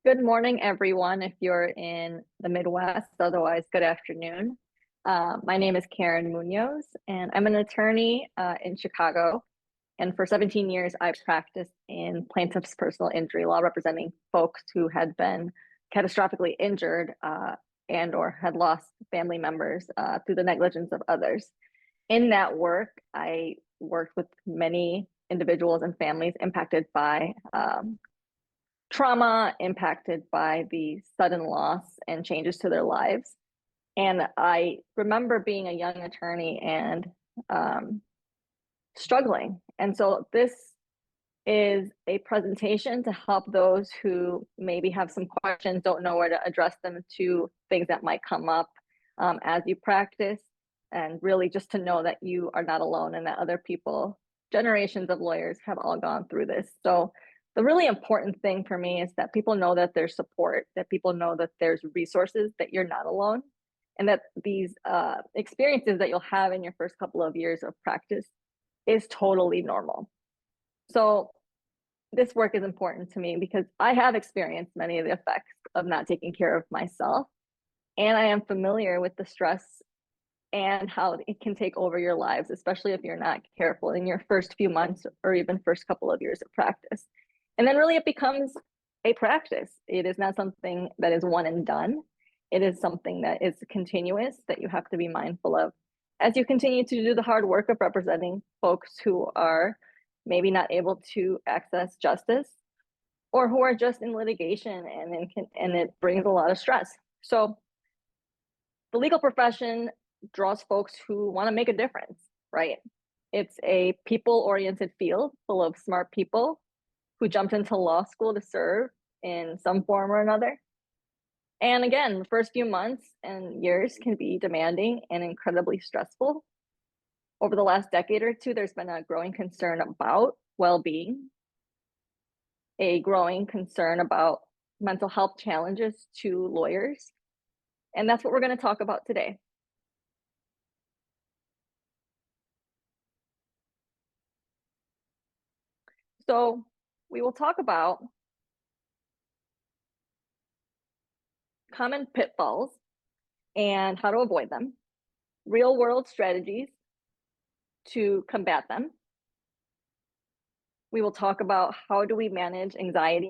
Good morning, everyone, if you're in the Midwest, otherwise, good afternoon. My name is Karen Munoz, and I'm an attorney in Chicago. And for 17 years, I've practiced in plaintiff's personal injury law, representing folks who had been catastrophically injured and or had lost family members through the negligence of others. In that work, I worked with many individuals and families impacted by trauma, impacted by the sudden loss and changes to their lives. And I remember being a young attorney and struggling. And so this is a presentation to help those who maybe have some questions, don't know where to address them to, things that might come up as you practice, and really just to know that you are not alone and that other people, generations of lawyers, have all gone through this. So the really important thing for me is that people know that there's support, that people know that there's resources, that you're not alone, and that these experiences that you'll have in your first couple of years of practice is totally normal. So this work is important to me because I have experienced many of the effects of not taking care of myself, and I am familiar with the stress and how it can take over your lives, especially if you're not careful in your first few months or even first couple of years of practice. And then really it becomes a practice. It is not something that is one and done. It is something that is continuous, that you have to be mindful of as you continue to do the hard work of representing folks who are maybe not able to access justice, or who are just in litigation and it brings a lot of stress. So the legal profession draws folks who want to make a difference, right? It's a people-oriented field full of smart people who jumped into law school to serve in some form or another. And again, the first few months and years can be demanding and incredibly stressful. Over the last decade or two, there's been a growing concern about well-being, a growing concern about mental health challenges to lawyers. And that's what we're going to talk about today. So we will talk about common pitfalls and how to avoid them, real world strategies to combat them. We will talk about how do we manage anxiety